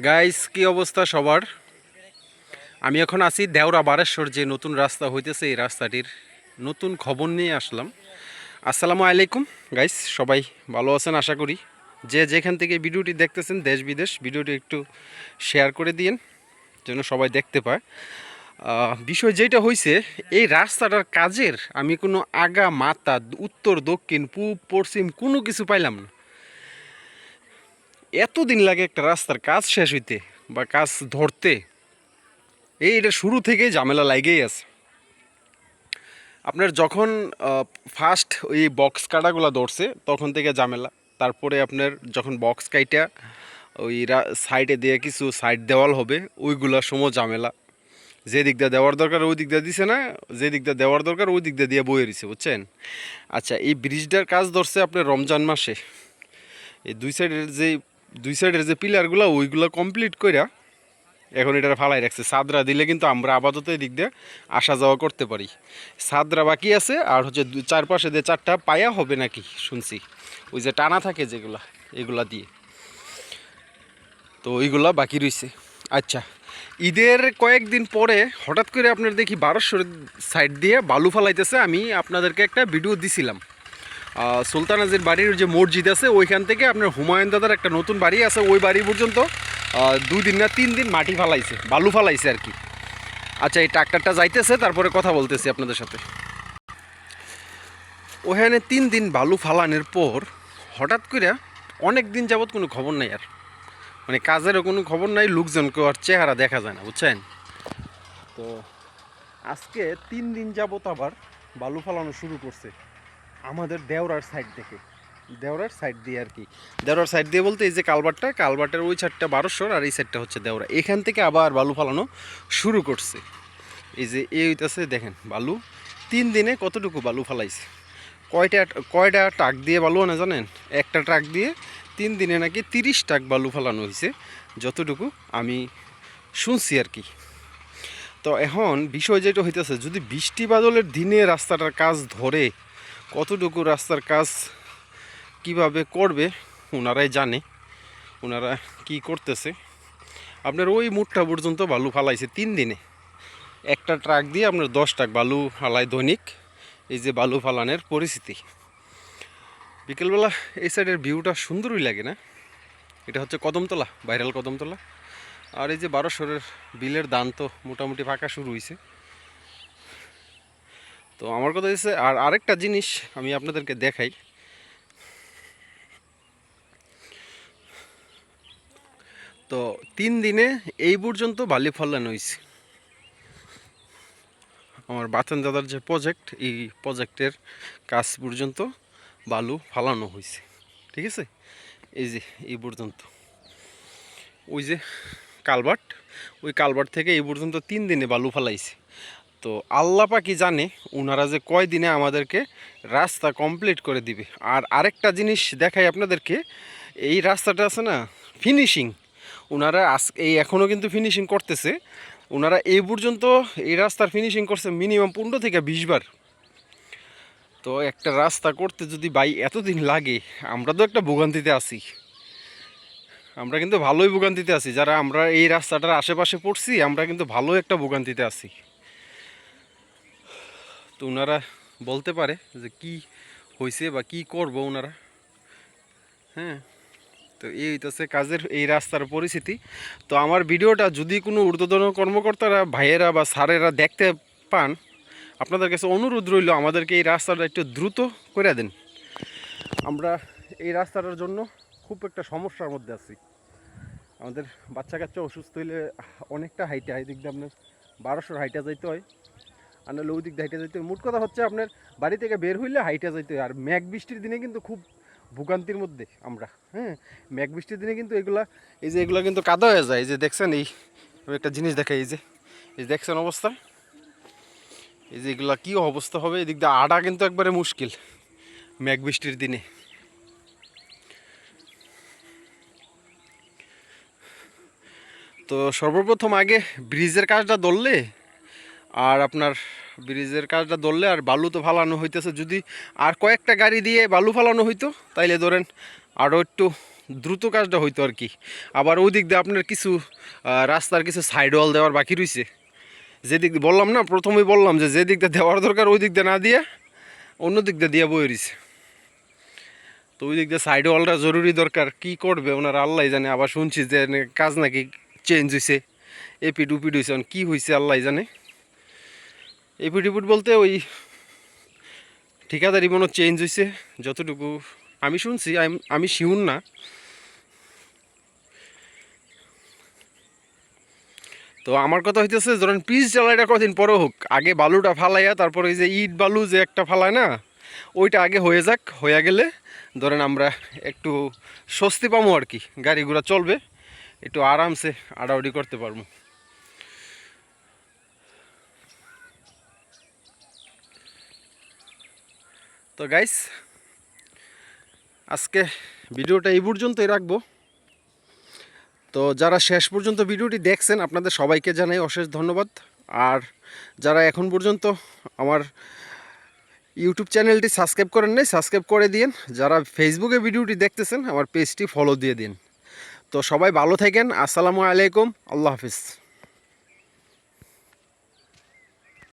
Guys কি অবস্থা সবার। আমি এখন আছি দেওরা বারেশ্বর যে নতুন রাস্তা হইতেছে এই রাস্তাটির নতুন খবর নিয়ে আসলাম। আসসালামু আলাইকুম গাইস, সবাই ভালো আছেন আশা করি। যে যেখান থেকে ভিডিওটি দেখতেছেন দেশ বিদেশ ভিডিওটি একটু শেয়ার করে দিন যেন সবাই দেখতে পায়। বিষয় যেটা হয়েছে, এই রাস্তাটার কাজের আমি কোনো আগা মাথা উত্তর দক্ষিণ পূব পশ্চিম কোনো কিছু পাইলাম না। এতদিন লাগে একটা রাস্তার কাজ শেষ হইতে বা কাজ ধরতে। এটা শুরু থেকে ঝামেলা লাগেই আছে। আপনার যখন ফার্স্ট ওই বক্স কাটাগুলো ধরছে তখন থেকে ঝামেলা। তারপরে আপনার যখন বক্স কাইটা ওই সাইডে দিয়ে কিছু সাইড দেওয়াল হবে ওইগুলোর সময় ঝামেলা। যে দিকটা দেওয়ার দরকার ওই দিকটা দিছে না, যে দিকটা দেওয়ার দরকার ওই দিকটা দিয়ে বয়ে রয়েছে, বুঝছেন। আচ্ছা, এই ব্রিজটার কাজ ধরছে আপনার রমজান মাসে। এই দুই সাইডের যে পিলারগুলো ওইগুলো কমপ্লিট কইরা এখন এটা ফালাই রাখছে। সাদরা দিলে কিন্তু আমরা আপাতত এই দিক দিয়ে আসা যাওয়া করতে পারি। সাদরা বাকি আছে, আর হচ্ছে চারপাশে দিয়ে চারটা পায়া হবে নাকি শুনছি, ওই যে টানা থাকে যেগুলা এগুলা দিয়ে, তো ওইগুলা বাকি রয়েছে। আচ্ছা, ঈদের কয়েকদিন পরে হঠাৎ করে আপনার দেখি 1200 সাইড দিয়ে বালু ফালাইতেছে। আমি আপনাদেরকে একটা ভিডিও দিছিলাম, সুলতানাজির বাড়ির যে মসজিদ আছে ওইখান থেকে আপনার হুমায়ুন দাদার একটা নতুন বাড়ি আছে ওই বাড়ি পর্যন্ত 2 দিন না 3 দিন মাটি ফালাইছে, বালু ফালাইছে আর কি। আচ্ছা, এই ট্রাক্টরটা যাইতেছে, তারপরে কথা বলতেছি আপনাদের সাথে। ওখানে 3 দিন বালু ফালানোর পর হঠাৎ করে অনেক দিন যাবৎ কোনো খবর নাই, আর মানে কাজেরও কোনো খবর নাই, লোকজনকে আর চেহারা দেখা যায় না, বুঝছেন। তো আজকে 3 দিন যাবৎ আবার বালু ফালানো শুরু করছে আমাদের দেওরার সাইড থেকে, দেওরার সাইড দিয়ে আর কি। দেওরার সাইড দিয়ে বলতে এই যে কালভার্টের ওই সাইডটা 1200 আর এই সাইডটা হচ্ছে দেওরা, এখান থেকে আবার বালু ফালানো শুরু করছে। এই যে এই হইতেছে দেখেন বালু 3 দিনে কতটুকু বালু ফালাইছে। কয়টা ট্রাক দিয়ে বালু আনে জানেন? একটা ট্রাক দিয়ে 3 দিনে নাকি 30 ট্রাক বালু ফালানো হয়েছে, যতটুকু আমি শুনছি আর কি। তো এখন বিষয় যেটা হইতেছে, যদি বৃষ্টি বাদলের দিনে রাস্তাটার কাজ ধরে, কতটুকু রাস্তার কাজ কিভাবে করবে ওনারাই জানে, ওনারা কি করতেছে। আপনার ওই মুঠটা পর্যন্ত বালু ফালাইছে 3 দিনে, একটা ট্রাক দিয়ে আপনার 10 ট্রাক বালু ফালায় দৈনিক। এই যে বালু ফালানের পরিস্থিতি। বিকেলবেলা এই সাইডের ভিউটা সুন্দরই লাগে না? এটা হচ্ছে কদমতলা, ভাইরাল কদমতলা। আর এই যে 1200-এর বিলের দান তো মোটামুটি ফাঁকা শুরু হয়েছে। তো আমার কথা হচ্ছে, আর আরেকটা জিনিস আমি আপনাদেরকে দেখাই। তো 3 দিনে এই পর্যন্ত বালি ফলানো হয়েছে। আমার বাতেন দাদার যে প্রজেক্ট, এই প্রজেক্টের কাজ পর্যন্ত বালু ফালানো হয়েছে, ঠিক আছে। এই যে এই পর্যন্ত ওই যে কালভার্ট, ওই কালভার্ট থেকে এই পর্যন্ত 3 দিনে বালু ফালাইছে। তো আল্লাহ পাকি জানে ওনারা যে কয় দিনে আমাদেরকে রাস্তা কমপ্লিট করে দিবে। আর আরেকটা জিনিস দেখাই আপনাদেরকে, এই রাস্তাটা আছে না ফিনিশিং, ওনারা এই এখনও কিন্তু ফিনিশিং করতেছে। ওনারা এই পর্যন্ত এই রাস্তার ফিনিশিং করছে মিনিমাম 15 থেকে 20 বার। তো একটা রাস্তা করতে যদি ভাই এতদিন লাগে, আমরা তো একটা ভোগান্তিতে আছি। আমরা কিন্তু ভালোই ভোগান্তিতে আছি, যারা আমরা এই রাস্তাটার আশেপাশে পড়ছি আমরা কিন্তু ভালো একটা ভোগান্তিতে আছি। তো ওনারা বলতে পারে যে কি হয়েছে বা কি করব ওনারা। হ্যাঁ, তো এই হইতেছে কাজের এই রাস্তার পরিস্থিতি। তো আমার ভিডিওটা যদি কোনো ঊর্ধ্বতন কর্মকর্তারা ভাইয়েরা বা স্যারেরা দেখতে পান, আপনাদের কাছে অনুরোধ রইল আমাদেরকে এই রাস্তাটা একটু দ্রুত করে দেন। আমরা এই রাস্তাটার জন্য খুব একটা সমস্যার মধ্যে আছি। আমাদের বাচ্চা কাচ্চা অসুস্থ হইলে অনেকটা হাইটে দিক দিয়ে আপনার 1200 হাইটে যাইতে হয়, আর নাহলে ওই দিক দিয়ে হাইটে যাইতে হয়। মোট কথা হচ্ছে আপনার বাড়ি থেকে বের হইলে হাইটে যাইতে হয়। আর মেঘ বৃষ্টির দিনে কিন্তু খুব ভোগান্তির মধ্যে আমরা। হ্যাঁ, মেঘ বৃষ্টির দিনে কিন্তু এগুলা, এই যে এগুলো কিন্তু কাদা হয়ে যায়। এই যে দেখছেন, এই আমি একটা জিনিস দেখাই, এই যে দেখছেন অবস্থা, এই যে এগুলা কী অবস্থা হবে এদিক দিয়ে আড়া কিন্তু একবারে মুশকিল মেঘ বৃষ্টির দিনে। তো সর্বপ্রথম আগে ব্রিজের কাজটা ধরলে, আর আপনার ব্রিজের কাজটা ধরলে আর বালু তো ফালানো হইতেছে, যদি আর কয়েকটা গাড়ি দিয়ে বালু ফালানো হইতো তাইলে ধরেন আরও একটু দ্রুত কাজটা হইতো আর কি। আবার ওই দিক দিয়ে আপনার কিছু রাস্তার কিছু সাইড ওয়াল দেওয়ার বাকি রয়েছে, যেদিক দিয়ে বললাম না, প্রথমেই বললাম যে যে দিক দিয়ে দেওয়ার দরকার ওই দিক দিয়ে না দিয়ে অন্য দিক দিয়ে দিয়ে বয়ে রয়েছে। তো ওই দিক দিয়ে সাইড ওয়ালটা জরুরি দরকার, কি করবে ওনারা আল্লাহ জানে। আবার শুনছি যে কাজ নাকি চেঞ্জ হয়েছে, এপিট উপিট হয়েছে, কী হয়েছে আল্লাহ জানে। এপিট উপিট বলতে ওই ঠিকাদারি মনে চেঞ্জ হয়েছে যতটুকু আমি শুনছি, আমি শিউর না। তো আমার কথা হইতেছে ধরেন পিচ জ্বালাইটা কদিন পরে হোক, আগে বালুটা ফালাইয়া তারপরে এই যে ইট বালু যে একটা ফালায় না, ওইটা আগে হয়ে যাক, হয়ে গেলে ধরেন আমরা একটু স্বস্তি পাবো আর কি, গাড়ি ঘোড়া চলবে, একটু আরামসে আড়াউড়ি করতে পারবো। তো গাইস, আজকে ভিডিওটা এই পর্যন্তই রাখবো। তো যারা শেষ পর্যন্ত ভিডিওটি দেখছেন আপনাদের সবাইকে জানাই অশেষ ধন্যবাদ। আর যারা এখন পর্যন্ত আমার ইউটিউব চ্যানেলটি সাবস্ক্রাইব করেন নাই, সাবস্ক্রাইব করে দিন। যারা ফেসবুকে ভিডিওটি দেখতেছেন আমার পেজটি ফলো দিয়ে দিন। তো সবাই ভালো থাকেন, আসসালামু আলাইকুম, আল্লাহ হাফিজ।